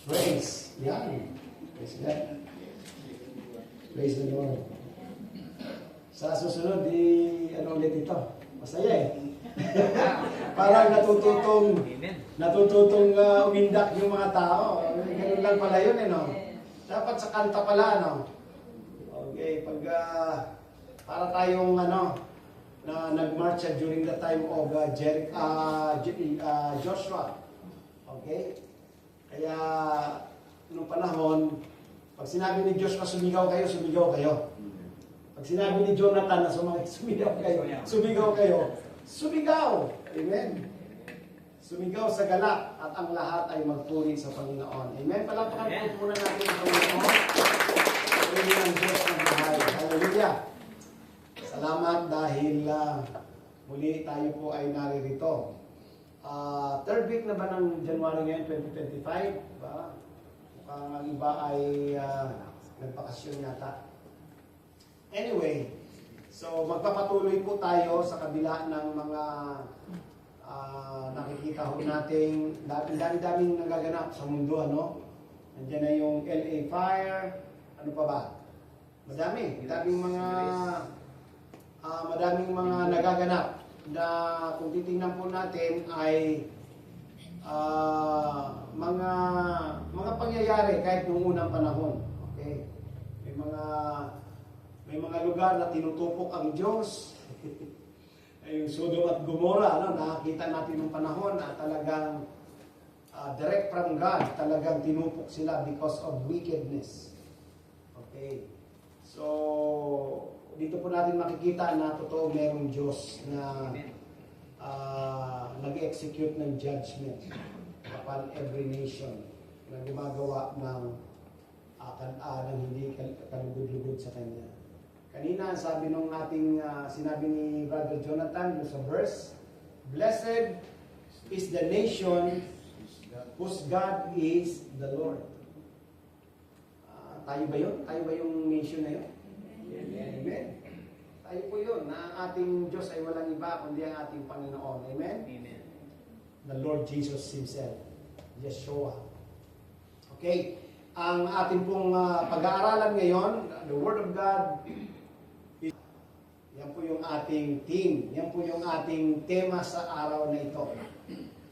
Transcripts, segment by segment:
Praise. Yan. Praise God. Praise the Lord. Sa susunod, ano ulit ito? Masaya eh. Parang natututong umindak yung mga tao. Ganun lang pala yun eh, no? Dapat sa kanta pala, no? Okay, pag para tayong na nag-march during the time of Joshua. Okay? Kaya, nung panahon, pag sinabi ni Joshua, sumigaw kayo, sumigaw kayo. Pag sinabi ni Jonathan na sumigaw kayo, sumigaw kayo, sumigaw! Amen? Sumigaw sa galak at ang lahat ay magpuri sa Panginoon. Amen? Palapakan po muna natin ang Panginoon. Puri ng Diyos ng mahal. Hallelujah! Salamat dahil muli tayo po ay naririto. Third week na ba ng January ngayon, 2025? Diba? Mukhang ang iba ay nagpakasyon yata. Anyway, so magpapatuloy po tayo sa kabila ng mga nakikita ho nating dami-daming nagaganap sa mundo, ano? Nandiyan na yung LA fire, ano pa ba? Madaming mga nagaganap na kung titingnan po natin ay mga pangyayari kahit noong unang panahon. Okay? May mga lugar na tinutupok ang Diyos. Yung Sodom at Gomorrah, nakakita natin noong panahon na talagang direct from God, talagang tinupok sila because of wickedness. Okay. So, dito po natin makikita na totoo mayroong Diyos na nag-execute ng judgment upon every nation na gumagawa ng hindi kalugod-lugod sa Kanya. Kanina, sabi nung sinabi ni Brother Jonathan yung sa verse, "Blessed is the nation whose God is the Lord." Tayo ba yun? Tayo ba yung nation na yun? Amen. Tayo po yun, na ang ating Diyos ay walang iba kundi ang ating Panginoon. Amen? Amen. The Lord Jesus Himself. Yeshua. Okay. Ang ating pong pag-aaralan ngayon, the Word of God, yan po yung ating theme. Yan po yung ating tema sa araw na ito.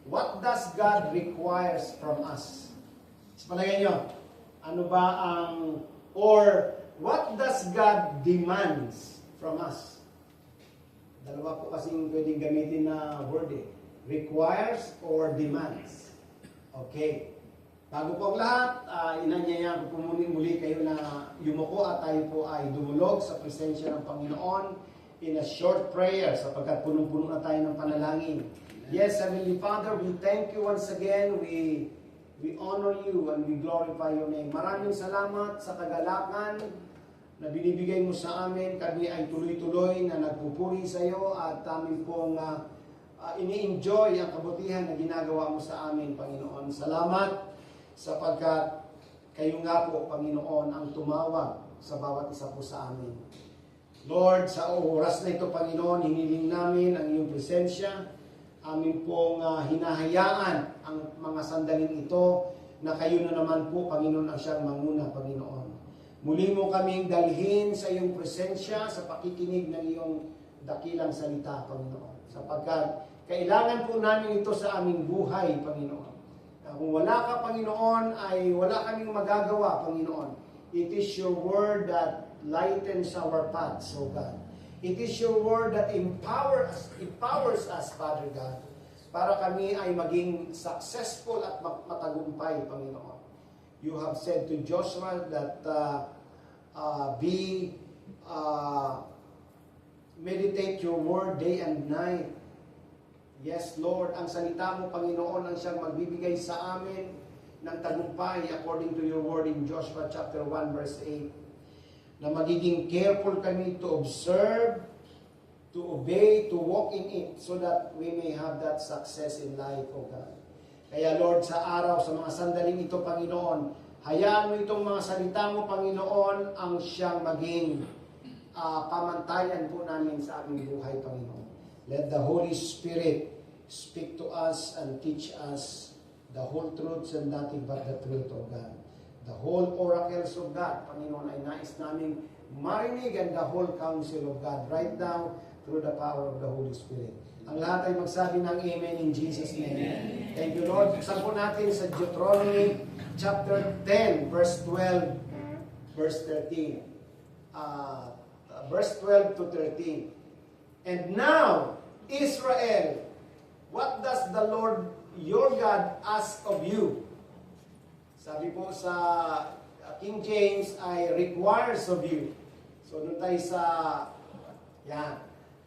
What does God requires from us? Sa palagay nyo, ano ba what does God demands from us? Dalawa po kasing pwedeng gamitin na word eh. Requires or demands. Okay. Bago po ang lahat, inanyayahan ko po muli kayo na yumuko at tayo po ay dumulog sa presensya ng Panginoon in a short prayer sapagkat punong-puno na tayo ng panalangin. Yes, Heavenly Father, we thank you once again. We honor you and we glorify your name. Maraming salamat sa kagalakan na binibigay mo sa amin. Kami ay tuloy-tuloy na nagpupuri sa iyo at amin pong ini-enjoy ang kabutihan na ginagawa mo sa amin, Panginoon. Salamat sapagkat kayo nga po, Panginoon, ang tumawag sa bawat isa po sa amin. Lord, sa oras na ito, Panginoon, hiniling namin ang iyong presensya. Amin pong hinahayaan ang mga sandaling ito na kayo na naman po, Panginoon, ang siyang manguna, Panginoon. Muli mo kaming dalhin sa iyong presensya sa pakikinig ng iyong dakilang salita, Panginoon. Sapagkat kailangan po namin ito sa aming buhay, Panginoon. Kung wala ka, Panginoon, ay wala kaming magagawa, Panginoon. It is your word that lightens our paths, O God. It is your word that empowers us, Father God, para kami ay maging successful at matagumpay, Panginoon. You have said to Joshua that meditate your word day and night. Yes, Lord, ang salita mo, Panginoon, ang siyang magbibigay sa amin ng tagumpay according to your word in Joshua chapter 1 verse 8. Na magiging careful kami to observe, to obey, to walk in it so that we may have that success in life, O God. Kaya Lord, sa araw, sa mga sandaling ito, Panginoon, hayaan mo itong mga salita mo, Panginoon, ang siyang maging pamantayan po namin sa aming buhay, Panginoon. Let the Holy Spirit speak to us and teach us The whole truths and nothing but the truth of God. The whole oracles of God, Panginoon, ay nais namin marinig, and the whole counsel of God right now through the power of the Holy Spirit. Ang lahat ay magsabi ng Amen in Jesus' name. Amen. Thank you, Lord. Buksan po natin sa Deuteronomy chapter 10, verse 12, verse 13. Verse 12 to 13. And now, Israel, what does the Lord your God ask of you? Sabi po sa King James ay requires of you. So doon tayo sa yan.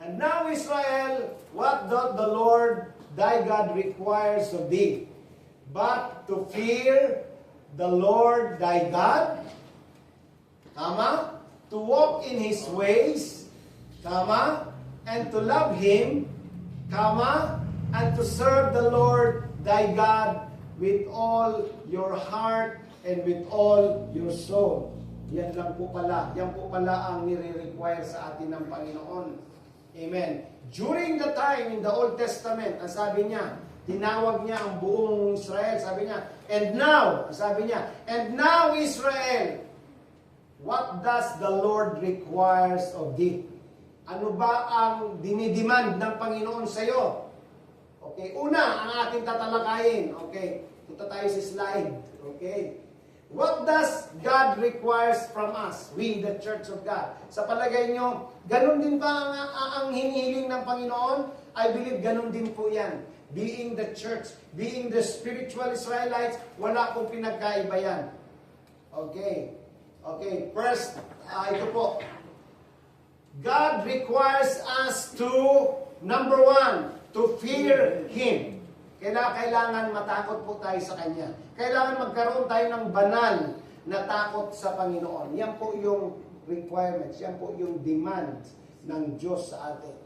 And now Israel, what doth the Lord thy God requires of thee? But to fear the Lord thy God, to walk in His ways, and to love Him, and to serve the Lord thy God with all your heart and with all your soul. Yan lang po pala. Yan po pala ang nire-require sa atin ng Panginoon. Amen. During the time in the Old Testament, ang sabi niya, tinawag niya ang buong Israel. Sabi niya, and now, sabi niya, and now Israel, what does the Lord requires of thee? Ano ba ang dinidemand ng Panginoon sa iyo? Okay, una, ang ating tatalakayin. Okay, punta tayo sa slide. Okay. What does God requires from us? We, the Church of God. Sa palagay nyo, ganun din ba ang hinihiling ng Panginoon? I believe ganun din po yan. Being the church, being the spiritual Israelites, wala pong pinagkaiba yan. Okay. Okay, first, ito po. God requires us to, number one, to fear Him. Kailangan matakot po tayo sa Kanya. Kailangan magkaroon tayo ng banal na takot sa Panginoon. Yan po yung requirements, yan po yung demands ng Diyos sa atin.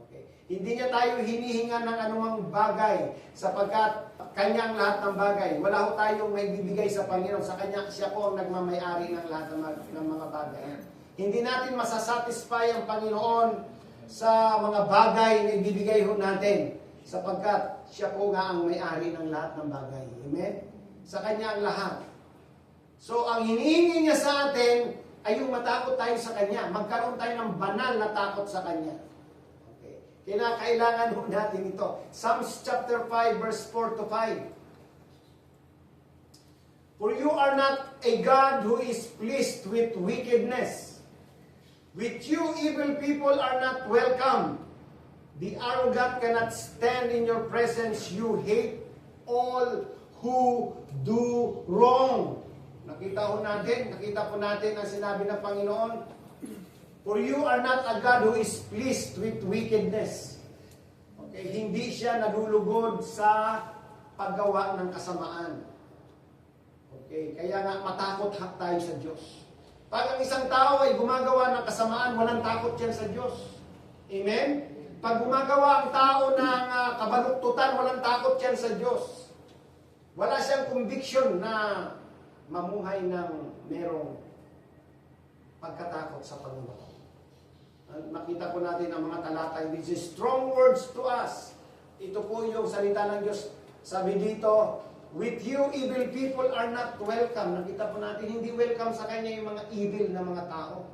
Okay. Hindi niya tayo hinihinga ng anumang bagay sapagkat Kanya ang lahat ng bagay. Wala ho tayong may bibigay sa Panginoon. Sa Kanya, siya po ang nagmamayari ng lahat ng mga bagay. Hindi natin masasatisfy ang Panginoon sa mga bagay na ibibigay ho natin sapagkat siya po nga ang may-ari ng lahat ng bagay. Amen? Sa Kanya ang lahat. So, ang hinihingi niya sa atin ay yung matakot tayo sa Kanya. Magkaroon tayo ng banal na takot sa Kanya. Okay. Kailangan ho natin ito. Psalms chapter 5, verse 4 to 5. For you are not a God who is pleased with wickedness. With you, evil people are not welcome. The arrogant cannot stand in your presence. You hate all who do wrong. Nakita po natin ang sinabi ng Panginoon. For you are not a God who is pleased with wickedness. Okay, hindi siya nalulugod sa paggawa ng kasamaan. Okay, kaya nga matakot tayo sa Diyos. Pag ang isang tao ay gumagawa ng kasamaan, walang takot yan sa Diyos. Amen? Pag gumagawa ang tao ng kabaluktutan, walang takot yan sa Diyos. Wala siyang conviction na mamuhay ng merong pagkatakot sa Panginoon. Makita po natin ang mga talata. This is strong words to us. Ito po yung salita ng Diyos. Sabi dito, with you, evil people are not welcome. Nakita po natin, hindi welcome sa Kanya yung mga evil na mga tao.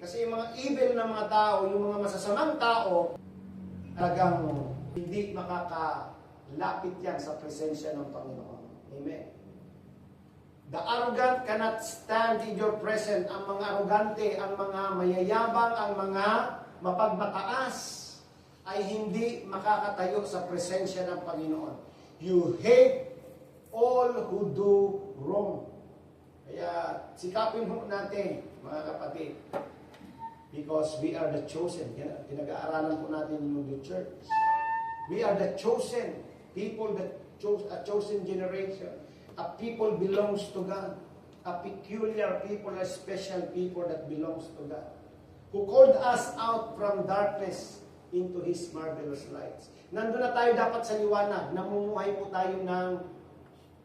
Kasi yung mga evil na mga tao, yung mga masasamang tao, talagang hindi makakalapit yan sa presensya ng Panginoon. Amen. The arrogant cannot stand in your presence. Ang mga arrogante, ang mga mayayabang, ang mga mapagmataas ay hindi makakatayo sa presensya ng Panginoon. You hate all who do wrong. Kaya sikapin mo natin, mga kapatid. Because we are the chosen. Pinag-aaralan po natin yung the church. We are the chosen people, a chosen generation. A people belongs to God. A peculiar people, a special people that belongs to God. Who called us out from darkness into His marvelous lights. Nandun na tayo dapat sa liwanag. Namumuhay po tayo ng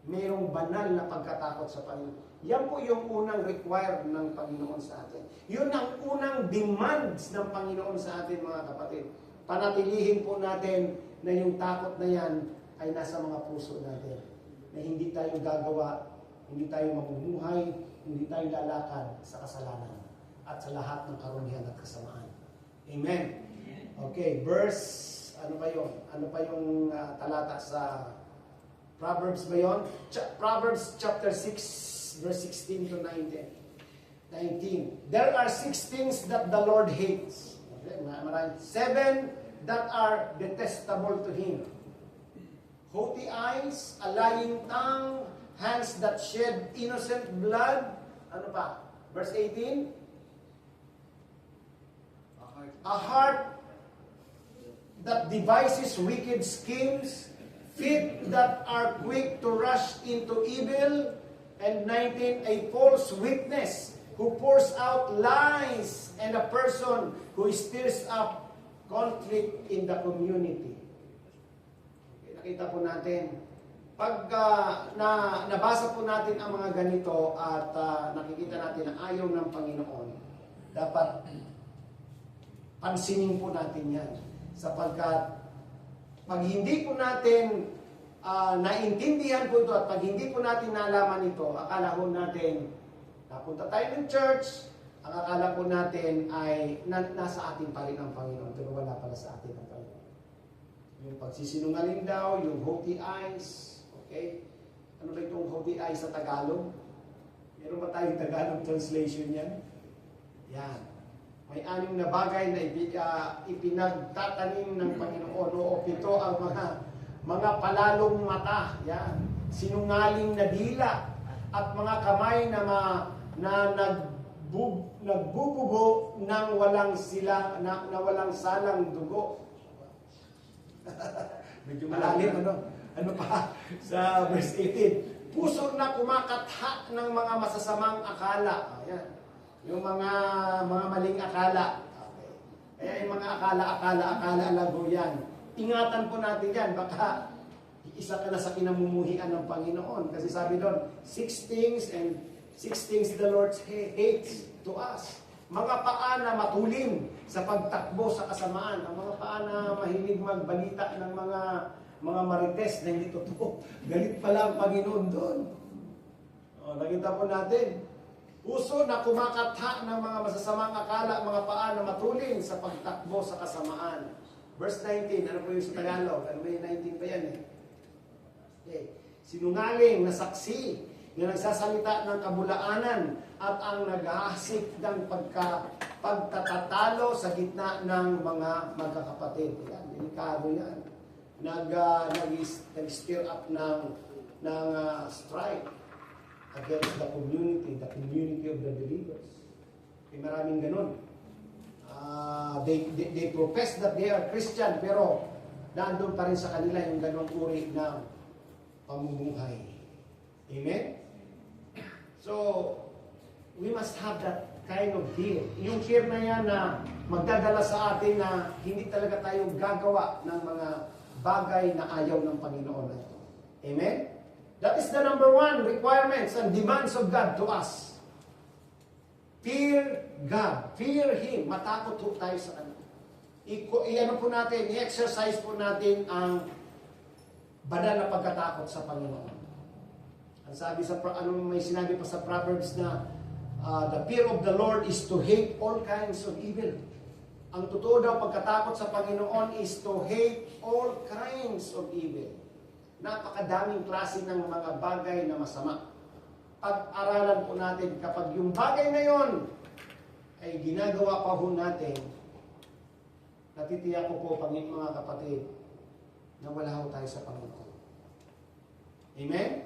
mayroong banal na pagkatakot sa Panginoon. Yan po yung unang required ng Panginoon sa atin. Yun ang unang demands ng Panginoon sa atin, mga kapatid. Panatilihin po natin na yung takot na yan ay nasa mga puso natin. Na hindi tayo gagawa, hindi tayo mamumuhay, hindi tayo lalakad sa kasalanan at sa lahat ng karumihan at kasamaan. Amen. Okay, verse, ano pa yun? Ano pa yung talata sa Proverbs ba yun? Proverbs chapter 6, verse 16 to 19. There are 6 things that the Lord hates. Okay, 7 that are detestable to Him. Haughty eyes, a lying tongue, hands that shed innocent blood. Ano pa? Verse 18. A heart that devises wicked schemes, feet that are quick to rush into evil, and 19, a false witness who pours out lies, and a person who stirs up conflict in the community. Okay, nakita po natin, pag nabasa po natin ang mga ganito at nakikita natin na ayaw ng Panginoon, dapat pansinin po natin yan. Sapagkat pag hindi po natin naintindihan po ito at pag hindi po natin nalaman ito, akala po natin napunta tayo ng church, ang akala po natin ay nasa atin pa rin ang Panginoon. Pero wala pala sa atin ang Panginoon. Yung pagsisinungaling daw, yung haughty eyes, okay? Ano ba itong haughty eyes sa Tagalog? Meron ba tayong Tagalog translation yan? Yan. May 6 na bagay na ipinagtatanim ng Panginoon. O 7 ang mga palalong mata. Yan. Sinungaling na dila. At mga kamay na nagbubugo ng walang salang dugo. Medyo malalim, ano? Ano pa? Sa verse 18. Puso na kumakatha ng mga masasamang akala. Ayan. Yung mga maling akala. Okay. Kaya yung mga akala lang po yan. Ingatan po natin yan. Baka isa ka na sa kinamumuhian ng Panginoon. Kasi sabi doon, 6 things and 6 things the Lord hates to us. Mga paa na matulin sa pagtakbo sa kasamaan. Ang mga paa na mahilig magbalita ng mga marites na hindi totoo. Galit pala ang Panginoon doon. O, nakita po natin. Puso na kumakatha ng mga masasamang akala, mga paa na matulin sa pagtakbo sa kasamaan. Verse 19, ano po yung sa Tagalog? Ano ba yung 19 pa yan eh? Okay. Sinungaling na saksi na nagsasalita ng kabulaanan at ang naghahasik ng pagtatatalo sa gitna ng mga magkakapatid. Yan, delikado yan. Nag-stir up ng strife against the community of the believers. May maraming ganun. They profess that they are Christian, pero nandun pa rin sa kanila yung ganung uri ng pamumuhay. Amen? So, we must have that kind of fear. Yung fear na yan na magdadala sa atin na hindi talaga tayo gagawa ng mga bagay na ayaw ng Panginoon. Amen? That is the number 1 requirements and demands of God to us. Fear God. Fear Him. Matakot po tayo sa Kanya. I-ano po natin, i-exercise po natin ang banal na pagkatakot sa Panginoon. Ang sabi sa, may sinabi pa sa Proverbs na, the fear of the Lord is to hate all kinds of evil. Ang totoo daw pagkatakot sa Panginoon is to hate all kinds of evil. Napakadaming klase ng mga bagay na masama. Pag-aralan po natin kapag yung bagay na yon ay ginagawa pa ho natin, natitiyak ko po mga kapatid na wala ho tayo sa Panginoon. Amen?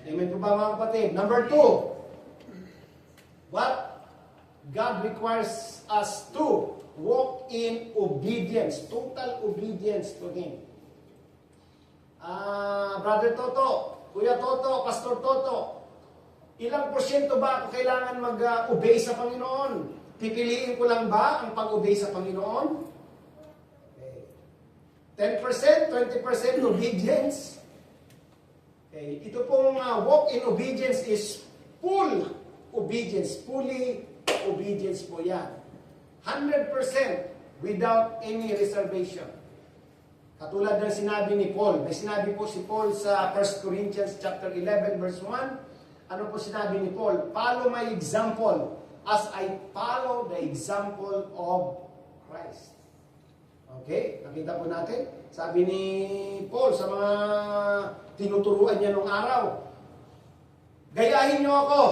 Amen po ba mga kapatid? Number 2, what God requires us to walk in obedience, total obedience to Him. Brother Toto, Kuya Toto, Pastor Toto, ilang porsyento ba ako kailangan mag-obey sa Panginoon? Pipiliin ko lang ba ang pag-obey sa Panginoon? Okay. 10%, 20% obedience? Okay. Ito pong walk in obedience is full obedience. Fully obedience po yan. 100% without any reservation. Katulad ng sinabi ni Paul. May sinabi po si Paul sa 1 Corinthians chapter 11 verse 1. Ano po sinabi ni Paul? Follow my example as I follow the example of Christ. Okay? Nakita po natin. Sabi ni Paul sa mga tinuturuan niya nung araw, gayahin niyo ako.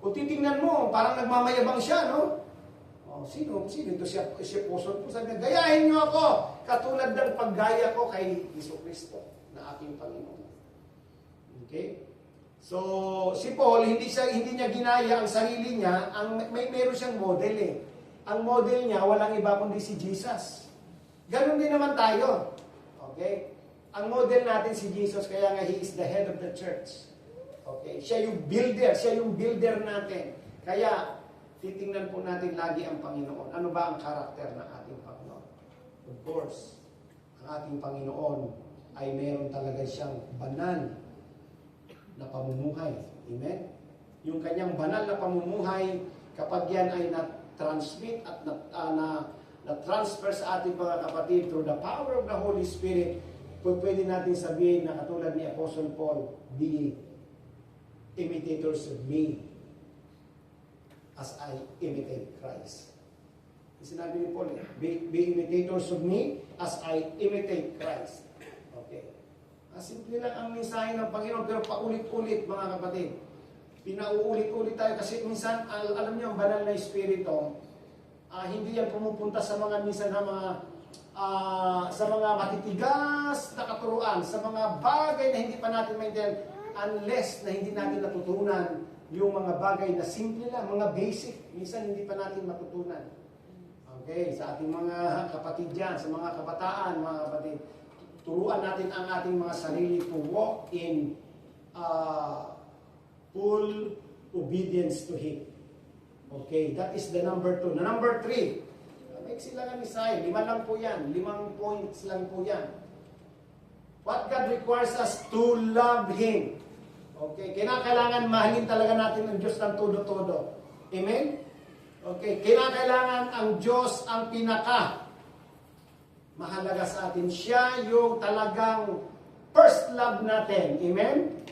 Kung titingnan mo, parang nagmamayabang siya, no? Oh, sino ito siya apostol po? Sabi niya, gayahin niyo ako katulad ng paggaya ko kay Jesucristo na aking Panginoon. Okay? So, si Paul, hindi niya ginaya ang sarili niya, meron siyang model eh. Ang model niya, walang iba kundi si Jesus. Ganon din naman tayo. Okay? Ang model natin si Jesus, kaya nga He is the head of the church. Okay? Siya yung builder natin. Kaya, titingnan po natin lagi ang Panginoon. Ano ba ang karakter ng ating Panginoon? Of course, ang ating Panginoon ay meron talaga siyang banal na pamumuhay. Amen? Yung kanyang banal na pamumuhay, kapag yan ay na-transmit at na-transfer sa ating mga kapatid through the power of the Holy Spirit, pwede natin sabihin na katulad ni Apostle Paul, be imitators of me as I imitate Christ. Sinabi ni Paul, be imitators of me as I imitate Christ. Okay. Simple lang ang mensahe ng Panginoon, pero paulit-ulit mga kapatid. Pinauulit-ulit tayo kasi minsan, alam niyo, ang banal na Espiritu, hindi yan pumupunta sa mga minsan sa mga matitigas na katuruan, sa mga bagay na hindi pa natin maintindihan, unless na hindi natin natutunan yung mga bagay na simple lang, mga basic, minsan hindi pa natin matutunan. Okay, sa ating mga kapatid dyan, sa mga kabataan, mga kapatid, turuan natin ang ating mga sarili to walk in full obedience to Him. Okay, that is the number 2. Na number 3, maiksi lang ang isay, 5 lang po yan, 5 points lang po yan. What God requires us to love Him. Okay, kinakailangan mahalin talaga natin ang Diyos ng todo-todo. Amen? Okay, kinakailangan ang Diyos ang pinaka mahalaga sa atin. Siya yung talagang first love natin. Amen?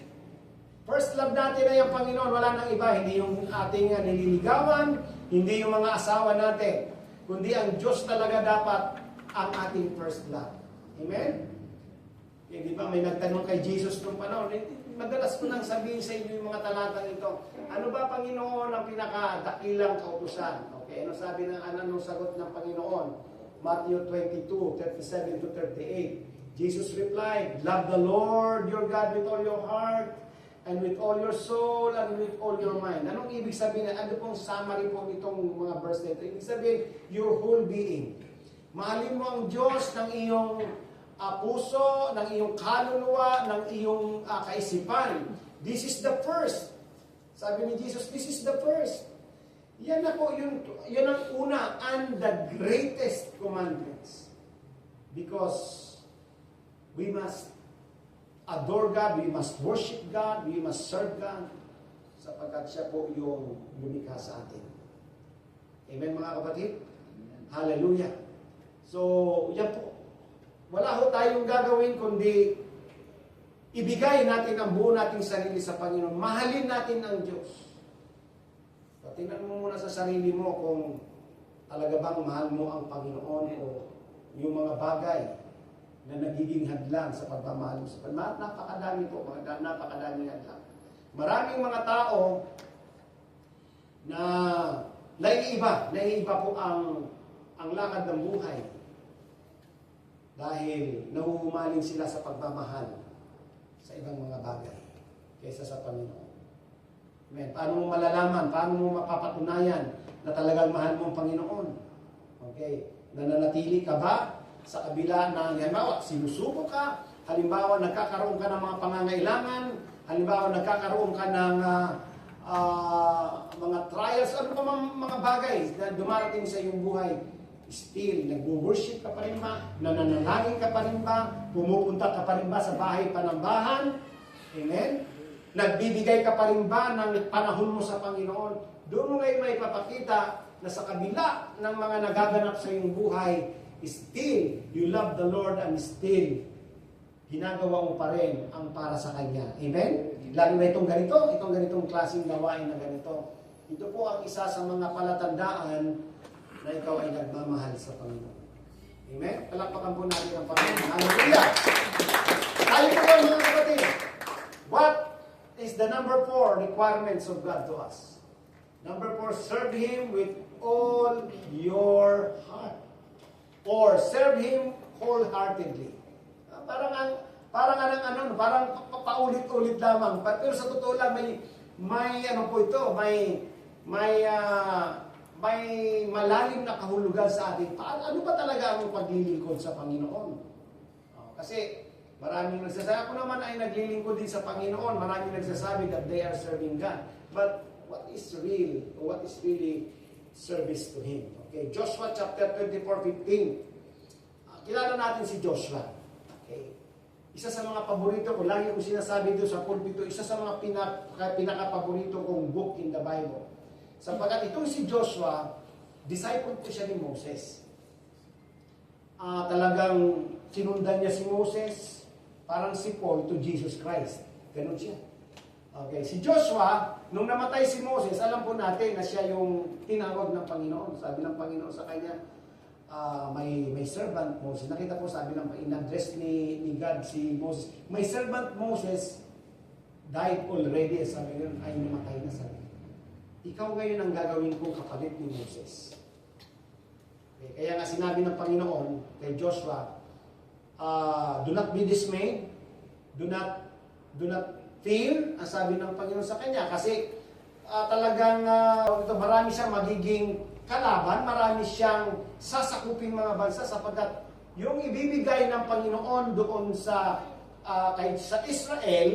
First love natin ay ang Panginoon. Wala nang iba. Hindi yung ating nililigawan, hindi yung mga asawa natin, kundi ang Diyos talaga dapat ang ating first love. Amen? Eh, di ba may nagtanong kay Jesus nung panahon, madalas ko nang sabihin sa inyo yung mga talatang ito, ano ba Panginoon ang pinakadakilang kautusan? Okay, ano sabi ng anong sagot ng Panginoon? Matthew 22, 37 to 38. Jesus replied, love the Lord your God with all your heart, and with all your soul, and with all your mind. Anong ibig sabihin? Ano pong summary po nitong mga verse nito? Ibig sabihin, your whole being. Mahalin mo ang Diyos ng iyong puso, ng iyong kaluluwa, ng iyong kaisipan. This is the first. Sabi ni Jesus, this is the first. Yan ang una and the greatest commandments. Because we must adore God, we must worship God, we must serve God, sapagkat siya po yung lumikha sa atin. Amen mga kapatid? Hallelujah. So, yan po. Wala ho tayong gagawin kundi ibigay natin ang buo nating sarili sa Panginoon. Mahalin natin ang Diyos. So, tingnan mo muna sa sarili mo kung talaga bang mahal mo ang Panginoon o yung mga bagay na nagiging hadlang sa pagmamahal mo sa Panginoon. Napakadami po, napakadami hadlang. Maraming mga tao na naiiba po ang lakad ng buhay. Dahil nahuhumaling sila sa pagmamahal sa ibang mga bagay kaysa sa Panginoon. Amen. Paano mo malalaman? Paano mo mapapatunayan na talagang mahal mo ang Panginoon? Okay. Nananatili ka ba sa kabila ng, halimbawa, sinusuko ka, halimbawa, nagkakaroon ka ng mga pangangailangan, halimbawa, nagkakaroon ka ng mga trials, ano pa mga bagay na dumarating sa iyong buhay. Still, nag-worship ka pa rin ba? Nananalangin ka pa rin ba? Pumupunta ka pa rin ba sa bahay panambahan? Amen? Nagbibigay ka pa rin ba ng panahon mo sa Panginoon? Doon mo ngayon may papakita na sa kabila ng mga nagaganap sa iyong buhay, still you love the Lord and still ginagawa mo pa rin ang para sa Kanya. Amen? Lalo na itong ganitong klaseng gawain na ganito. Ito po ang isa sa mga palatandaan na ikaw ay nagmamahal sa Panginoon. Amen? Palakpakan po natin ang Panginoon. Hallelujah! Tayo po lang mga kapatid. What is the number 4 requirements of God to us? Number 4, serve Him with all your heart. Or serve Him wholeheartedly. Parang paulit-ulit lamang. Pero sa totoo lang, may malalim na kahulugan sa atin. Ano ba talaga ang paglilingkod sa Panginoon? Kasi maraming nagsasabi, ako naman ay naglilingkod din sa Panginoon. Maraming nagsasabi that they are serving God. But what is real? What is really service to Him? Okay, Joshua chapter 24:15. Kilala natin si Joshua. Okay. Isa sa mga paborito ko, lagi ko sinasabi doon sa pulpito, isa sa mga pinaka-paborito kong book in the Bible. Sapagkat itong si Joshua, disciple po siya ni Moses. Talagang sinundan niya si Moses, parang si Paul to Jesus Christ. Ganun siya. Okay, si Joshua, nung namatay si Moses, alam po natin na siya yung tinawag ng Panginoon. Sabi ng Panginoon sa kanya, may servant Moses. Nakita po, sabi ng in-address ni God si Moses. My servant Moses died already. Sabi niya, ay namatay na, sabi. Ikaw ngayon ang gagawin kong kapalit ni Moses. Okay, kaya nga sinabi ng Panginoon kay Joshua, do not be dismayed, do not fear, ang sabi ng Panginoon sa kanya. Kasi talagang marami siyang magiging kalaban, marami siyang sasakupin mga bansa sapagkat yung ibibigay ng Panginoon doon sa Israel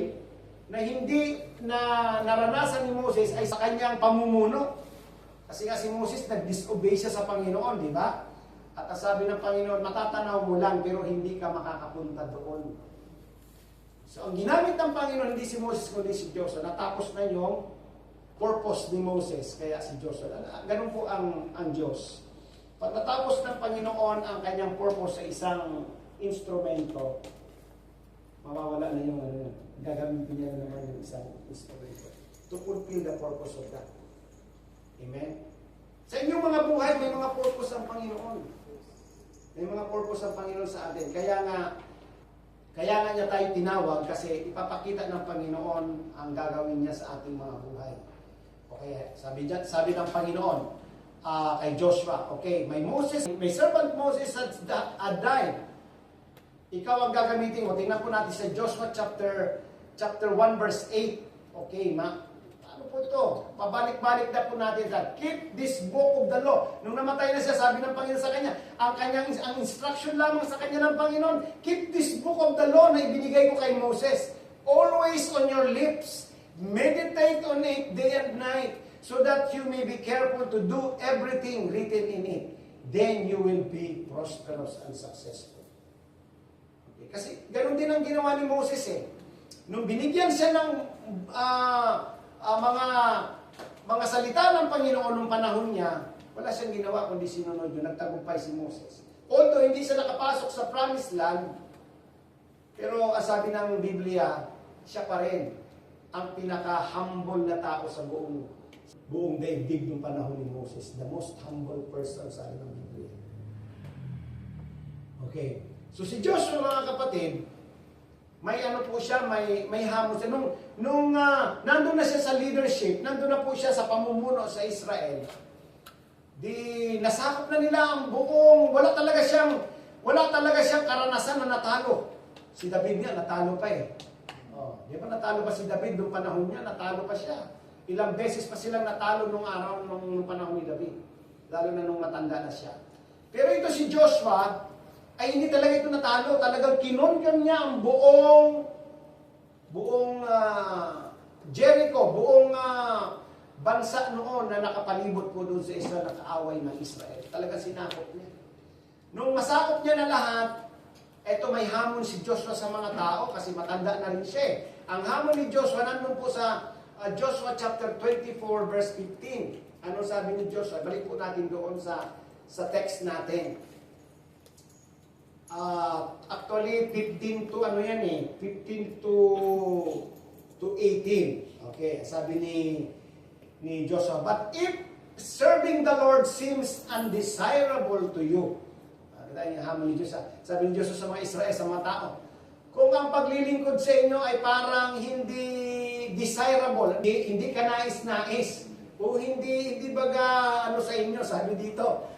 na hindi na naranasan ni Moses ay sa kanyang pamumuno. Kasi nga si Moses nag-disobey siya sa Panginoon, di ba? At sabi ng Panginoon, matatanaw mo lang pero hindi ka makakapunta doon. So ang ginamit ng Panginoon hindi si Moses kundi si Joshua. Natapos na yung purpose ni Moses, kaya si Joshua. Ganun po ang Diyos. Pag natapos ng Panginoon ang kanyang purpose sa isang instrumento, mawawala na yung gagamitin niya naman yung isang instrumento to fulfill the purpose of that. Amen? Sa inyong mga buhay, may mga purpose ang Panginoon. May mga purpose ang Panginoon sa atin. Kaya nga niya tayo tinawag kasi ipapakita ng Panginoon ang gagawin niya sa ating mga buhay. Okay, sabi ng Panginoon kay Joshua, okay, my servant Moses had died. Ikaw ang gagamitin mo. Tingnan po natin sa Joshua chapter 1 verse 8. Okay, ano po ito? Pabalik-balik na po natin sa keep this book of the law. Nung namatay na siya, sabi ng Panginoon sa kanya, ang instruction lamang sa kanya ng Panginoon, keep this book of the law na ibinigay ko kay Moses. Always on your lips. Meditate on it day and night so that you may be careful to do everything written in it. Then you will be prosperous and successful. Okay. Kasi ganoon din ang ginawa ni Moses eh. Nung binigyan siya ng mga salita ng Panginoon nung panahon niya, wala siyang ginawa kundi sinunod yun. Nagtagumpay si Moses. Although hindi siya nakapasok sa promised land, pero sabi ng Biblia, siya pa rin ang pinaka-humble na tao sa buong daigdig ng panahon ni Moses. The most humble person, sabi ng Biblia. Okay. So si Joshua, mga kapatid, may ano po siya, may hamon siya. Nung nandun na siya sa leadership, nandun na po siya sa pamumuno sa Israel, nasakop na nila ang buong, wala talaga siyang karanasan na natalo. Si David nga, natalo pa eh. Di ba natalo pa si David nung panahon niya? Natalo pa siya. Ilang beses pa silang natalo nung araw nung panahon ni David. Lalo na nung matanda na siya. Pero ito si Joshua, ay hindi talaga ito natalo. Talagang kinonquer niya ang buong Jericho, buong bansa noon na nakapalibot po doon sa Israel, nakaaway ng Israel. Talagang sinakop niya. Nung masakop niya na lahat, eto may hamon si Joshua sa mga tao kasi matanda na rin siya. Ang hamon ni Joshua nandun po sa Joshua chapter 24 verse 15. Ano sabi ni Joshua? Balik po natin doon sa text natin. Actually, 15 to ano yan eh, 15 to 18. Okay, sabi ni Joshua, but if serving the Lord seems undesirable to you, kita yung hamon ni Diyos. Sabi ni Diyos sa mga Israel, sa mga tao, kung ang paglilingkod sa inyo ay parang hindi desirable, hindi ka nais-nais, o hindi baga ano sa inyo, sabi dito,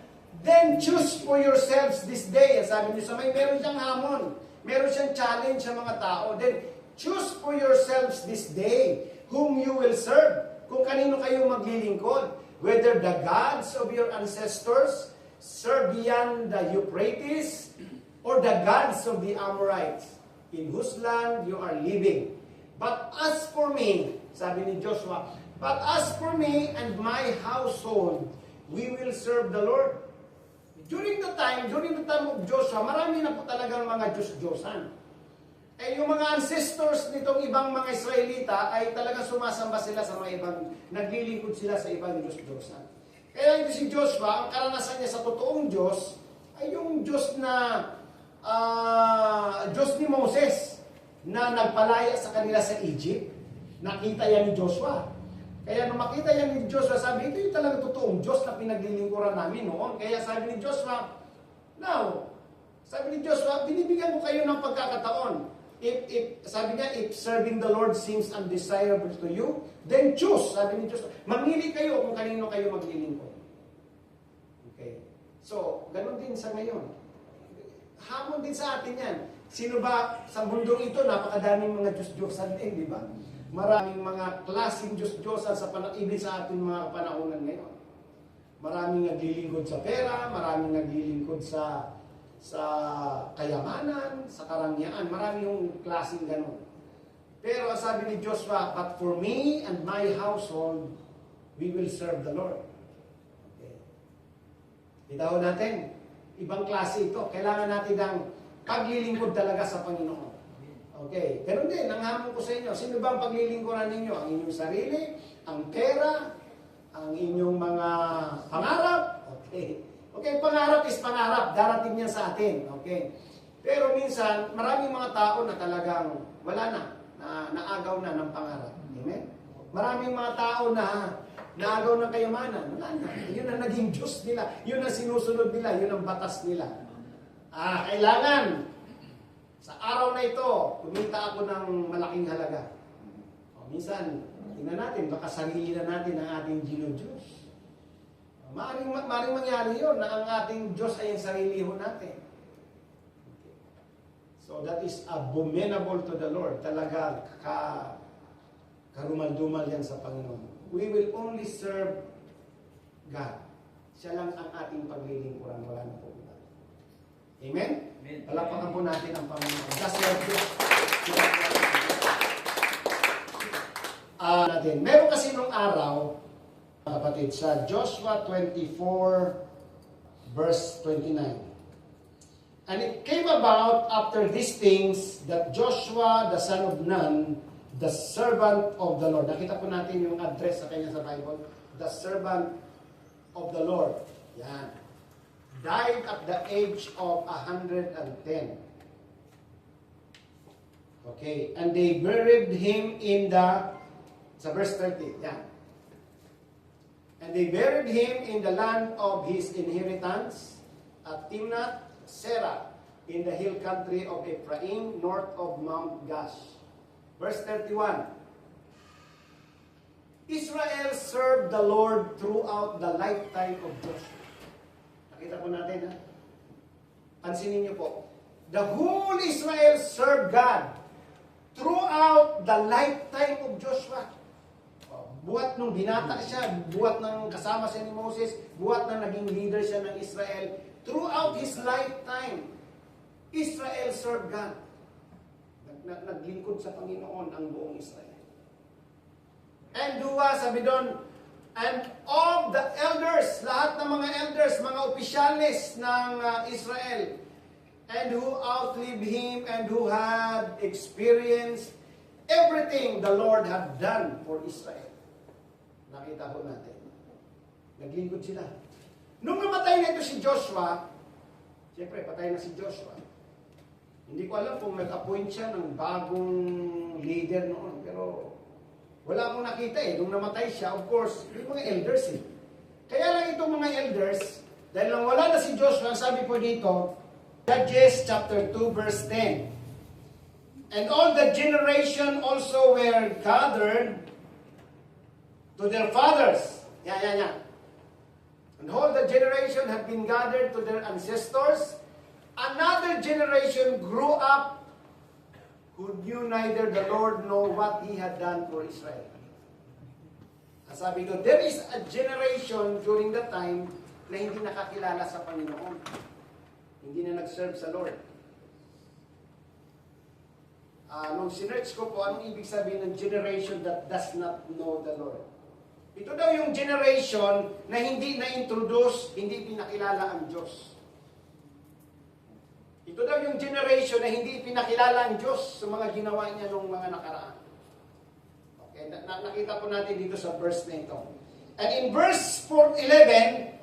then choose for yourselves this day. Sabi niyo sa meron siyang hamon, meron siyang challenge sa mga tao. Then choose for yourselves this day whom you will serve. Kung kanino kayo maglilingkod, whether the gods of your ancestors serve beyond the Euphrates, or the gods of the Amorites, in whose land you are living. But as for me, sabi ni Joshua, but as for me and my household, we will serve the Lord. During the time of Joshua, marami na po talagang mga Diyos-Diyosan. Eh yung mga ancestors nitong ibang mga Israelita ay talagang sumasamba sila sa mga ibang, naglilingkod sila sa ibang Diyos-Diyosan. Kaya ito si Joshua, ang karanasan niya sa totoong Diyos, ay yung Diyos na, Diyos ni Moses, na nagpalaya sa kanila sa Egypt. Nakita yan ni Joshua. Kaya nung makita yan ni Joshua, sabi, ito yung talagang totoong Diyos na pinaglilingkuran namin noon. Kaya sabi ni Joshua, now, sabi ni Joshua, binibigyan ko kayo ng pagkakataon. Sabi niya, if serving the Lord seems undesirable to you, then choose. Sabi ni Joshua, mamili kayo kung kanino kayo maglilingkod. Okay. So, ganun din sa ngayon. Hamon din sa atin yan. Sino ba sa mundong ito, napakadaming mga Diyos-Diyosan din, di ba? Maraming mga klaseng Diyos-Diyosan sa ibig sa ating mga panahonan ngayon. Maraming naglilingkod sa pera, maraming naglilingkod sa kayamanan, sa karangyaan. Marami yung klaseng ganun. Pero ang sabi ni Joshua, but for me and my household, we will serve the Lord. Okay. Kita ho natin, ibang klase ito. Kailangan natin ng paglilingkod talaga sa Panginoon. Okay. Ganun din, ang hamon ko sa inyo. Sino ba ang paglilingkuran ninyo? Ang inyong sarili, ang pera, ang inyong mga pangarap. Okay. Okay, pangarap is pangarap. Darating yan sa atin. Okay. Pero minsan, maraming mga tao na talagang wala na naagaw na ng pangarap. Amen? Maraming mga tao na naagaw ng kayamanan. Wala na. Yun ang naging Diyos nila. Yun ang sinusunod nila. Yun ang batas nila. Kailangan, sa araw na ito, kumita ako ng malaking halaga. Minsan, tingnan natin, baka sarili na natin ang ating Diyos. Maring mangyari yun na ang ating Diyos ay ang sarili ho natin. Okay. So that is abominable to the Lord. Talaga karumal-dumal yan sa Panginoon. We will only serve God. Siya lang ang ating paglilingkuran. Wala na po iba. Amen? Amen. Palapakan po natin ang Panginoon. Just like this. Meron kasi nung araw, kapatid, sa Joshua 24 verse 29. And it came about after these things that Joshua the son of Nun, the servant of the Lord. Nakita po natin yung address sa kanya sa Bible. The servant of the Lord. Yan. Died at the age of 110. Okay. And they buried him in the, sa verse 30. Yan. And they buried him in the land of his inheritance at Timnath Serah in the hill country of Ephraim, north of Mount Gash. Verse 31. Israel served the Lord throughout the lifetime of Joshua. Nakita po natin, ha? Pansinin niyo po. The whole Israel served God throughout the lifetime of Joshua. Buhat nung binata siya, buhat ng kasama siya ni Moses, buhat na naging leader siya ng Israel. Throughout his lifetime, Israel served God. Naglingkod sa Panginoon ang buong Israel. And sabi doon, and of the elders, lahat ng mga elders, mga opisyales ng Israel, and who outlived him and who had experienced everything the Lord had done for Israel. Nakita po natin. Naglingkod sila. Nung namatay na ito si Joshua, siyempre patay na si Joshua, Hindi ko alam kung nag-appoint siya ng bagong leader noon. Pero wala akong nakita Nung namatay siya, of course, yung mga elders Kaya lang itong mga elders, dahil lang wala na si Joshua, sabi po dito, Judges chapter 2 verse 10. And all the generation also were gathered to their fathers. And all the generation had been gathered to their ancestors. Another generation grew up who knew neither the Lord nor what He had done for Israel. Sabi ko, there is a generation during that time na hindi nakakilala sa Panginoon. Hindi na nag-serve sa Lord. Nung sinerch ko po, anong ibig sabihin ng generation that does not know the Lord? Ito daw yung generation na hindi na-introduce, hindi pinakilala ang Diyos. Ito daw yung generation na hindi pinakilala ang Diyos sa mga ginawa niya nung mga nakaraan. Okay, nakita po natin dito sa verse na ito. And in verse 11,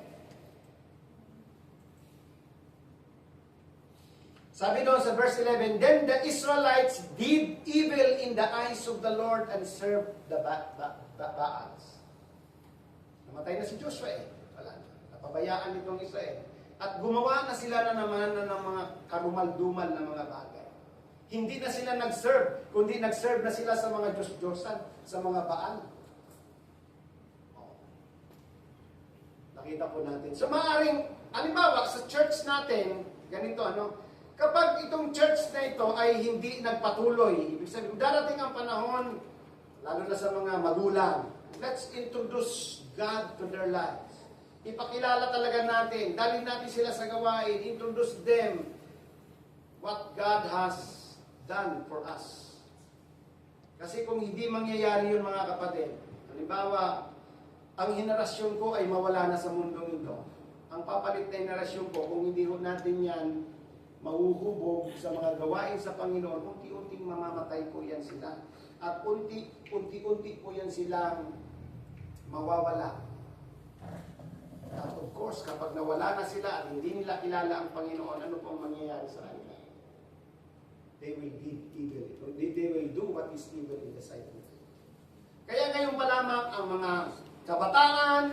sabi doon sa verse 11, Then the Israelites did evil in the eyes of the Lord and served the Baals. Namatay na si Joshua Wala na. Napabayaan nitong Israel. At gumawa na sila na naman ng mga karumal-dumal na mga bagay. Hindi na sila nag-serve, kundi nag-serve na sila sa mga Diyos-Diyosan, sa mga Baal. Nakita po natin. So maaaring, halimbawa, sa church natin, ganito, kapag itong church na ito ay hindi nagpatuloy, ibig sabihin, darating ang panahon, lalo na sa mga magulang, let's introduce God to their lives. Ipakilala talaga natin, dalhin natin sila sa gawain, introduce them what God has done for us. Kasi kung hindi mangyayari yun mga kapatid, halimbawa, ang henerasyon ko ay mawala na sa mundong ito. Ang papalit na henerasyon ko, kung hindi natin yan mahuhubog sa mga gawain sa Panginoon, unti-unting mamamatay po yan sila. At unti-unti po yan silang mawawala. At of course, kapag nawala na sila at hindi nila kilala ang Panginoon, ano po ang mangyayari sa kanila? They will do evil. They will do what is evil in the sight of God. Kaya ngayon pa lamang ang mga kabataan,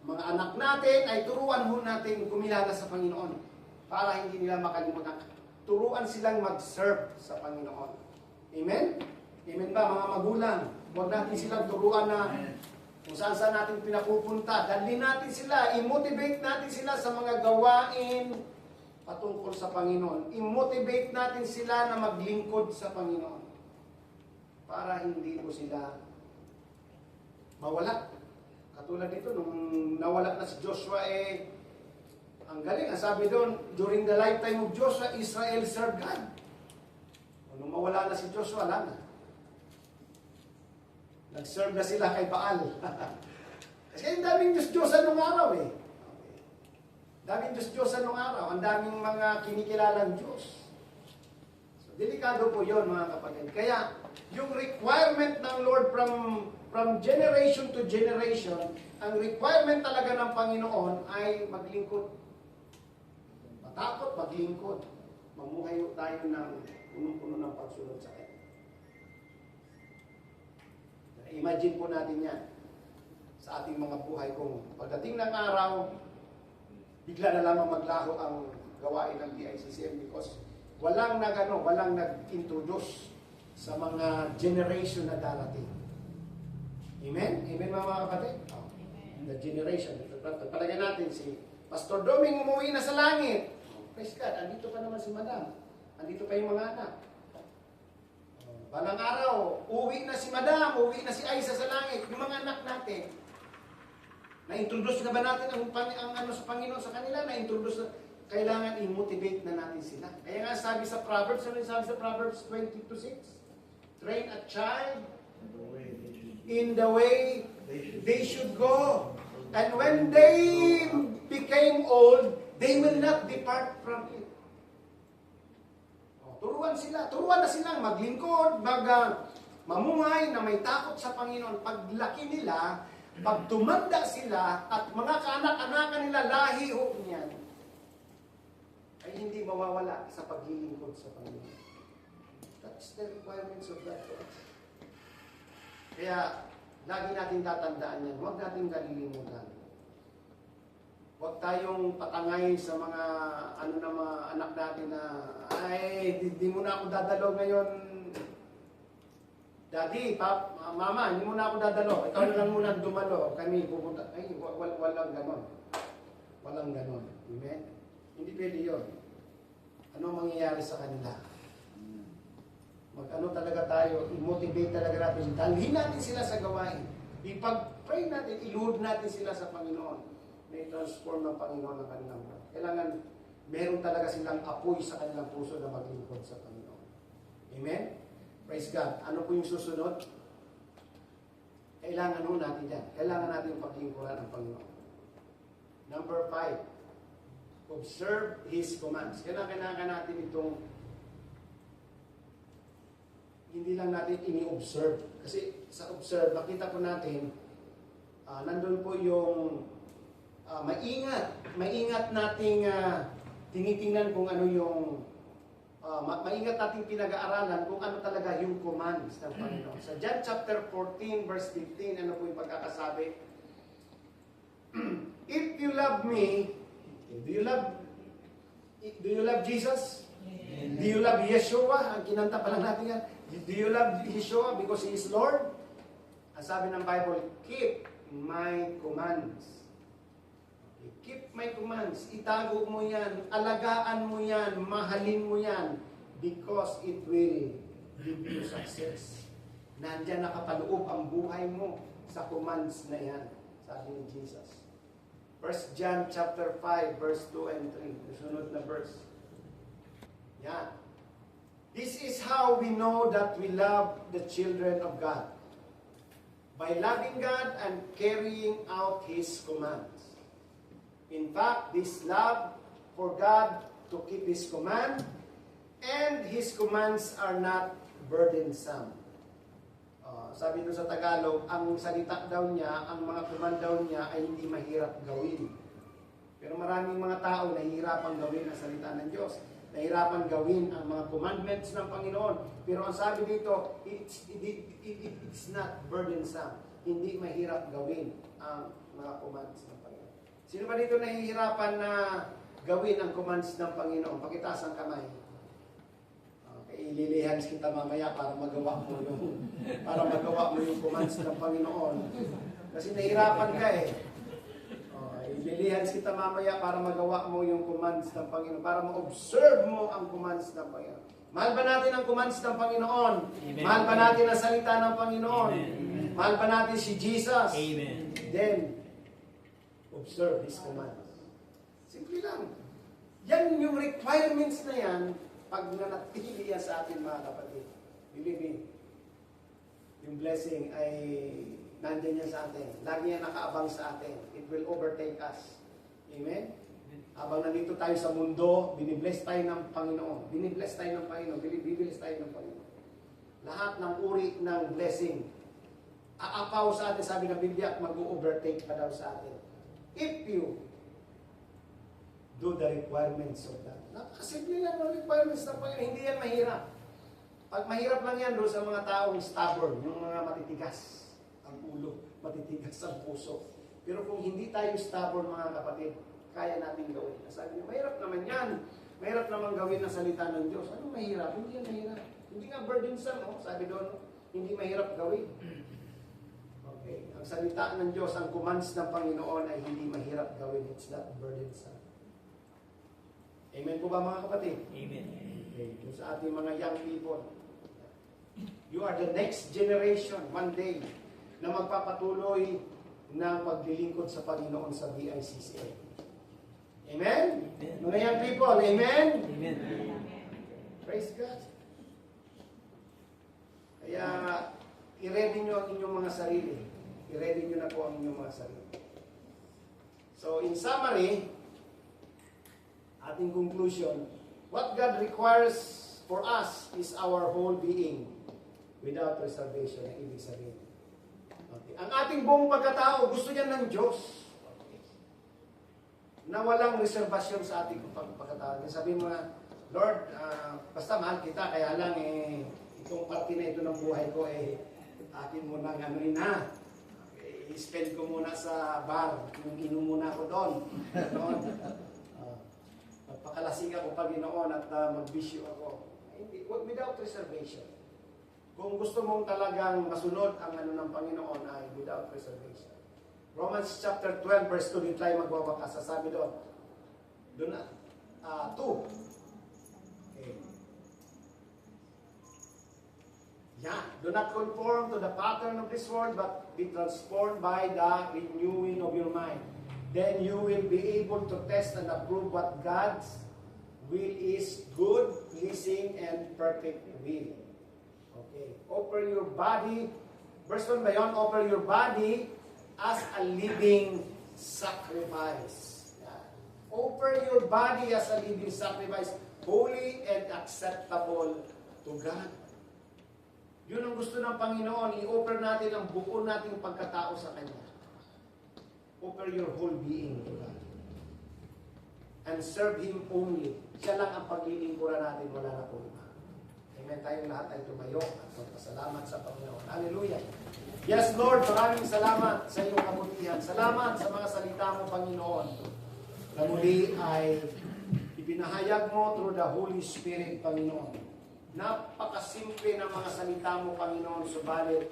mga anak natin, ay turuan ho natin kumilala sa Panginoon para hindi nila makalimutan. Turuan silang mag-serve sa Panginoon. Amen? Amen ba mga magulang? Huwag natin silang turuan na kung saan natin pinapupunta. Dalhin natin sila, i-motivate natin sila sa mga gawain patungkol sa Panginoon. I-motivate natin sila na maglingkod sa Panginoon para hindi po sila mawala. Katulad nito, nung nawala na si Joshua, ang galing. Ang sabi doon, during the lifetime of Joshua, Israel served God. Nung mawala na si Joshua, wala na. Nag-serve na sila kay Baal. Kasi ang daming Diyos-Diyosan nung araw Daming Diyos-Diyosan nung araw. Ang daming mga kinikilalang Diyos. So, delikado po yon mga kapatid. Kaya, yung requirement ng Lord from generation to generation, ang requirement talaga ng Panginoon ay maglingkod. Matakot, maglingkod. Mamuhay tayo ng punong-puno ng pagsunod sa Kanya. Imagine po natin yan sa ating mga buhay kung pagdating ng araw, bigla na lamang maglaho ang gawain ng DICCM because walang nag-introduce sa mga generation na darating. Amen? Amen mga kapatid? Oh. The generation. Palagay natin si Pastor Doming umuwi na sa langit. Praise God, andito pa naman si Madam. Andito pa yung mga anak. Balang araw, uwi na si Madam, uwi na si Aisa sa langit. Yung mga anak natin, na-introduce na ba natin ang ano sa Panginoon sa kanila? Na-introduce na, kailangan i-motivate na natin sila. Kaya nga sabi sa Proverbs, ano sabi sa Proverbs 20:6? Train a child in the way they should go. And when they became old, they will not depart from it. Turuan sila. Turuan na silang maglingkod, mamungay na may takot sa Panginoon. Paglaki nila, pag tumanda sila, at mga kaanak-anakan nila lahi ho niyan, ay hindi mawawala sa paglilingkod sa Panginoon. That's the requirements of God for us. Kaya, lagi natin tatandaan yan. Huwag natin kalilimutan. Huwag tayong patangay sa mga mga anak natin na, ay, di mo na ako dadalo ngayon. Daddy, mama, hindi mo na ako dadalo. Ikaw na lang muna dumalo. Kami pupunta. Ay, walang ganon. Walang ganon. Amen? Hindi pwede yun. Ano mangyayari sa kanila? Mag-ano talaga tayo, i-motivate talaga natin. Dalhin natin sila sa gawain. Ipag-pray natin, i-load natin sila sa Panginoon. May transform ng Panginoon ang kanilang buhay. Kailangan meron talaga silang apoy sa kanilang puso na maglingkod sa Panginoon. Amen? Praise God. Ano po yung susunod? Kailangan natin yan. Kailangan natin paglingkuran ng Panginoon. Number 5, observe His commands. Kailangan natin itong hindi lang natin ini-observe. Kasi sa observe, nakita po natin, nandun po yung maingat nating tinitingnan kung ano yung, maingat nating pinag-aaralan kung ano talaga yung commands ng Panginoon. Sa John chapter 14, verse 15, ano po yung pagkakasabi? If you love me, do you love Jesus? Amen. Do you love Yeshua? Ang kinanta pa lang natin yan. Do you love Yeshua because He is Lord? Ang sabi ng Bible, keep my commands. Keep my commands. Itago mo yan. Alagaan mo yan. Mahalin mo yan. Because it will give you success. Nandiyan nakapaloob ang buhay mo sa commands na yan. Sabi ni Jesus. 1 John chapter 5, verse 2 and 3. Sunod na verse. Yan. This is how we know that we love the children of God. By loving God and carrying out His commands. In fact, this love for God to keep His command and His commands are not burdensome. Sabi doon sa Tagalog, ang salita daw niya, ang mga command daw niya ay hindi mahirap gawin. Pero maraming mga tao nahihirapan gawin ang salita ng Diyos. Nahirapan gawin ang mga commandments ng Panginoon. Pero ang sabi dito, it's not burdensome. Hindi mahirap gawin ang mga commands ng Panginoon. Sino ba dito nahihirapan na gawin ang commands ng Panginoon? Pakitaas ang kamay. Okay, ililihans kita mamaya para magawa mo yung commands ng Panginoon. Kasi nahihirapan ka eh. Ililihans kita mamaya para magawa mo yung commands ng Panginoon, para ma-observe mo ang commands ng Panginoon. Mahal ba natin ang commands ng Panginoon? Amen. Mahal ba natin ang salita ng Panginoon? Amen. Mahal ba natin si Jesus? Amen. Then, observe His commands. Simple lang. Yan yung requirements na yan, pag nanatili yan sa atin mga kapatid. Believe me, yung blessing ay nandiyan yan sa atin. Lagi yan nakaabang sa atin. It will overtake us. Amen? Habang nandito tayo sa mundo, binibless tayo ng Panginoon. Binibless tayo ng Panginoon. Bibibless tayo ng Panginoon. Lahat ng uri ng blessing. Aapaw sa atin, sabi ng Biblia, at mag-overtake pa daw sa atin. If you do the requirements of that. Napakasimple lang ang requirements ng Panginoon. Hindi yan mahirap. Pag mahirap lang yan doon sa mga taong stubborn, yung mga matitigas ang ulo, matitigas ang puso. Pero kung hindi tayo stubborn mga kapatid, kaya natin gawin. Sabi niya, mahirap naman yan. Mahirap naman gawin ang salita ng Diyos. Ano mahirap? Hindi yan mahirap. Hindi nga burdensome, sabi doon, hindi mahirap gawin. Okay. Ang salita ng Diyos, ang commands ng Panginoon ay hindi mahirap gawin. It's not burdensome. Amen po ba mga kapatid? Amen. Okay. Yung sa ating mga young people, you are the next generation one day na magpapatuloy ng paglilingkod sa Panginoon sa BICCA. Amen? Amen. Mga young people, amen? Amen. Praise God. Kaya, i-ready nyo ang inyong mga sarili. I-ready nyo na po ang inyong mga sarili. So, in summary, ating conclusion, what God requires for us is our whole being without reservation, ang ibig sabihin. Okay. Ang ating buong pagkatao, gusto yan ng Diyos. na walang reservasyon sa ating pagkatao. Sabi mo na, Lord, basta mahal kita, kaya lang itong parte na ito ng buhay ko, akin mo nang ano rin ha. I-spend ko muna sa bar, inom muna ako doon. Magpakalasing ako, Panginoon, at magbisyo ako. Without reservation. Kung gusto mong talagang masunod ang ano ng Panginoon ay without reservation. Romans chapter 12 verse 2, dito tayo magwawakas. Sabi doon, 2. Okay. Yeah. Do not conform to the pattern of this world, but be transformed by the renewing of your mind. Then you will be able to test and approve what God's will is, good, pleasing, and perfect will. Okay. Offer your body, verse 1 ba yun? Offer your body as a living sacrifice. Yeah. Offer your body as a living sacrifice, holy and acceptable to God. Yun ang gusto ng Panginoon, i-offer natin ang buo nating pagkatao sa Kanya. Offer your whole being to God. And serve Him only. Siya lang ang paglilingkuran natin, wala na po iba. Amen. Tayong lahat ay tumayo at magpasalamat sa Panginoon. Hallelujah. Yes, Lord, maraming salamat sa iyong kabutihan. Salamat sa mga salita mo, Panginoon, na muli ay ipinahayag mo through the Holy Spirit, Panginoon. Napakasimple ng mga salita mo, Panginoon, subalit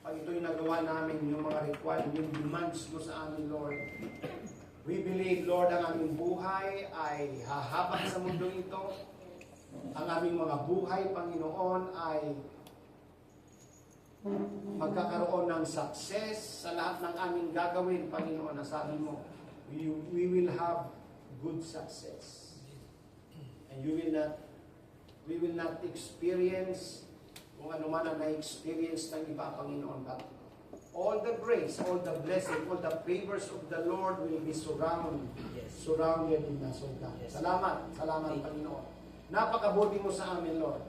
pag ito'y nagawa namin, yung mga requirements, yung demands mo sa amin, Lord, we believe, Lord, ang aming buhay ay hahabang sa mundong ito. Ang aming mga buhay, Panginoon, ay magkakaroon ng success sa lahat ng aming gagawin, Panginoon. Nasabi mo, we will have good success. And we will not experience kung ano man ang na-experience ng iba, Panginoon. But all the grace, all the blessing, all the favors of the Lord will be surrounded in us, O God. Salamat, Panginoon. Napakabuti mo sa amin, Lord.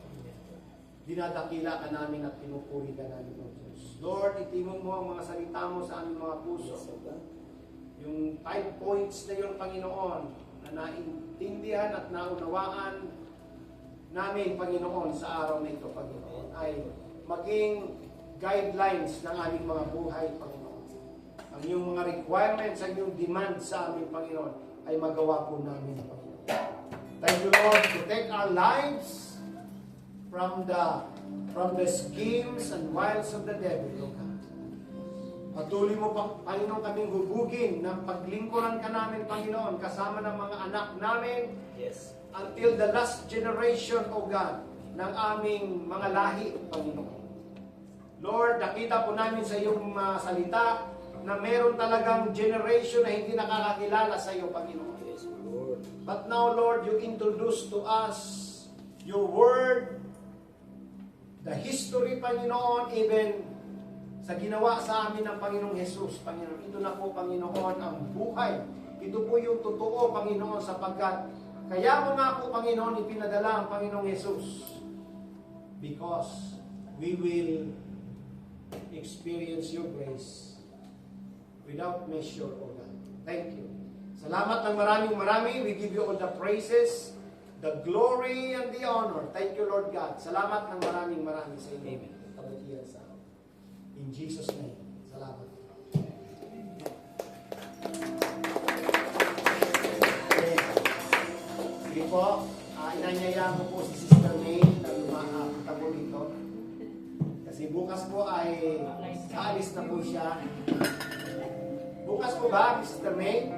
Dinadakila ka namin at pinupuri ka namin, Lord Jesus. Lord, itimong mo ang mga salita mo sa aming mga puso. Yung 5 points na yun, Panginoon, na naintindihan at naunawaan namin, Panginoon, sa araw na ito, Panginoon, ay maging guidelines ng aming mga buhay, Panginoon. Ang iyong mga requirements, ang iyong demand sa aming, Panginoon, ay magawa po namin, Panginoon. Thank you, Lord, to take our lives from the schemes and wiles of the devil, O God. Patuloy mo, Panginoon, kaming hubugin ng paglingkuran ka namin, Panginoon, kasama ng mga anak namin, until the last generation, O God, ng aming mga lahi, Panginoon. Lord, nakita po namin sa iyong salita na meron talagang generation na hindi nakakakilala sa iyo, Panginoon. But now, Lord, you introduce to us your word, the history, Panginoon, even sa ginawa sa amin ng Panginoong Jesus, Panginoon. Ito na po, Panginoon, ang buhay. Ito po yung totoo, Panginoon, sapagkat kaya mo nga po, Panginoon, ipinadala ang Panginoong Jesus. Because we will experience your grace without measure, O God. Thank you. Salamat ng maraming. We give you all the praises, the glory, and the honor. Thank you, Lord God. Salamat ng maraming sa inyo. Kabutihan sa amin. In Jesus' name. Salamat. Sige po, inanyayaan mo po si Sister May na lumapunta po dito. Kasi bukas po ay aalis na po siya. Bukas po ba, Sister May?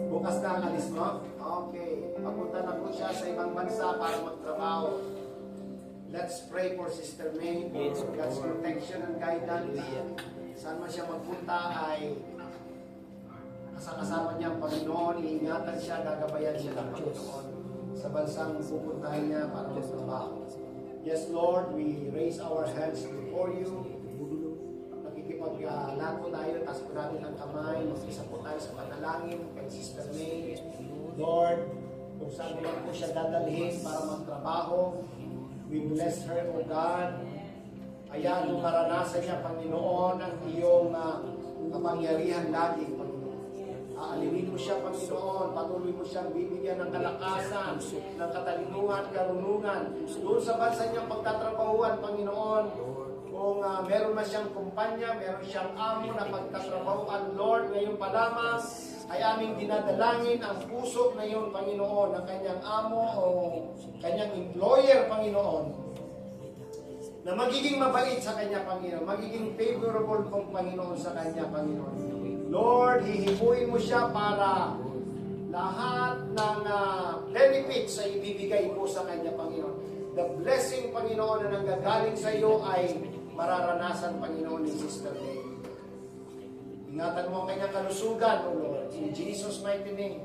Bukas na ang alis mo? Okay. Papunta na po siya sa ibang bansa para magtrabaho. Let's pray for Sister May for God's protection and guidance. Saan man siya magpunta ay kasama niya ang Panginoon, iingatan siya, gagabayan siya ng Panginoon sa bansang pupuntahin niya para magtrabaho. Yes, Lord, we raise our hands before you. Nakikipag-lahat po tayo, taas po natin ang kamay, mag-isa po tayo sa panalangin kay Sister May. Lord, kung saan naman po siya dadalhin para magtrabaho, we bless her, O God. Ayan, nung maranasan niya, Panginoon, ang iyong kapangyarihan lagi, Panginoon. Aalinin mo siya, Panginoon. Patuloy mo siyang bibigyan ng kalakasan, ng katalinuhan, karunungan. Doon sa bansa niyang pagtatrabahuan, Panginoon, kung meron man siyang kumpanya, meron siyang amo na pagtatrabahuan, Lord, ngayon pa lamang ay aming dinadalangin ang puso ngayon, Panginoon, ng kanyang amo o kanyang employer, Panginoon, na magiging mabait sa kanya, Panginoon, magiging favorable pong Panginoon sa kanya, Panginoon. Lord, hihipuin mo siya para lahat ng benefits ay ibibigay po sa kanya, Panginoon. The blessing, Panginoon, na nanggagaling sa iyo ay mararanasan, Panginoon, ni Sister May. Ingatan mo ang kanyang kalusugan, O Lord, in Jesus' mighty name.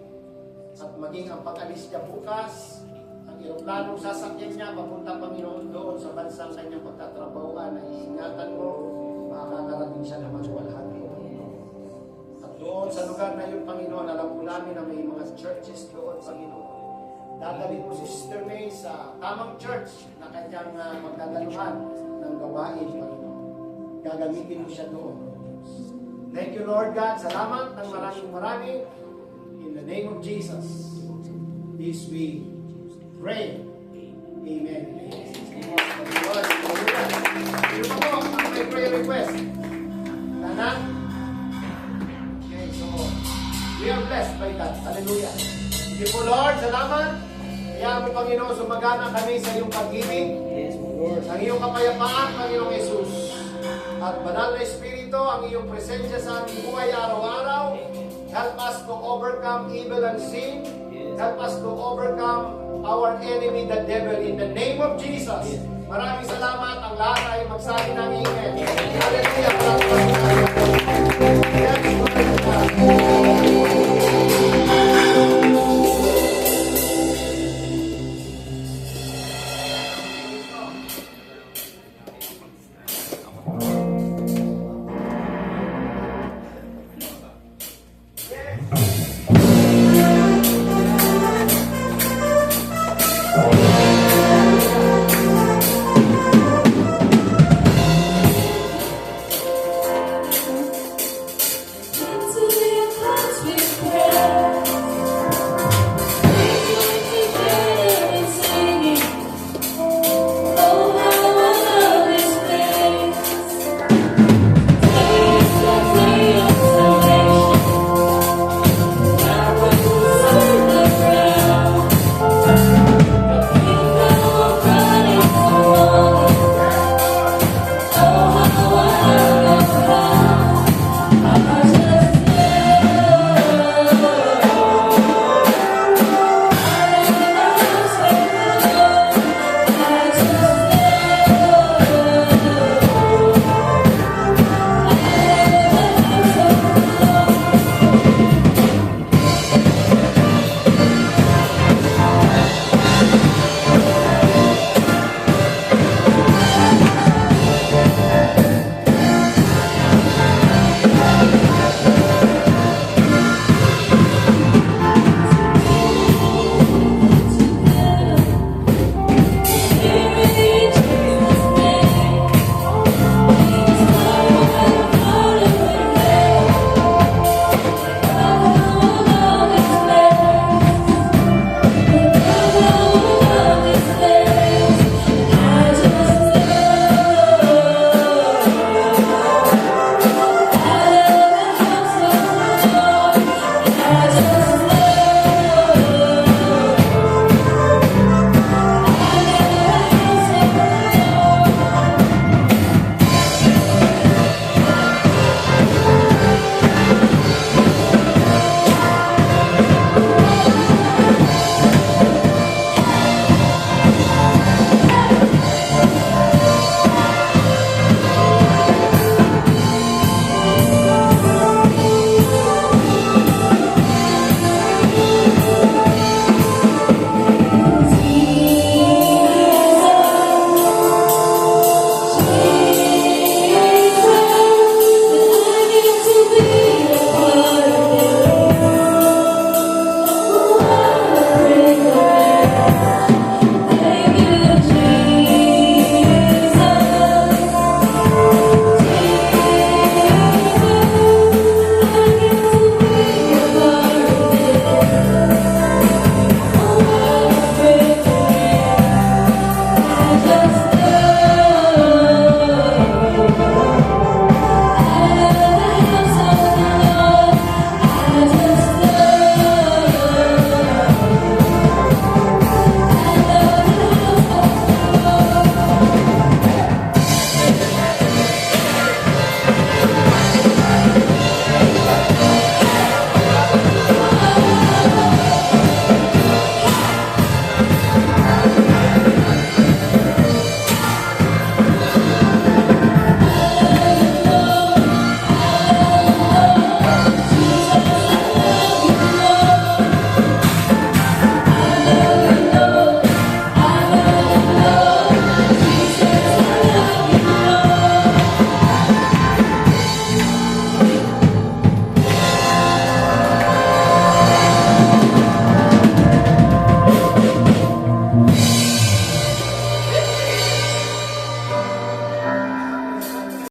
At maging ang pag-alis niya bukas, ang eroplanong sasakyan niya, papunta, Panginoon, doon sa bansang kanyang pagtatrabahuan, ay ingatan mo, makakarating siya naman sa walhati. At doon sa lugar na yun, Panginoon, alam po namin na may mga churches doon, Panginoon. Dadalhin mo si Sister May sa tamang church na kanyang magdadaluhan ng gawain, Panginoon. Gagamitin mo siya doon. Thank you, Lord God. Salamat ng maraming. In the name of Jesus, this we pray. Amen. Lord, sino pa po ang may prayer request? Lana? Okay, so we are blessed by God. Hallelujah. Sige po, Lord, salamat. Kaya mo, Panginoon, sumagana kami sa iyong pag-ibig, sa iyong kapayapaan, Panginoong Jesus. At banal na Espiritu, ang iyong presensya sa aming buhay araw-araw. Help us to overcome evil and sin. Help us to overcome our enemy, the devil, in the name of Jesus. Maraming salamat. Ang lahat ay magsabi ng amen. Hallelujah.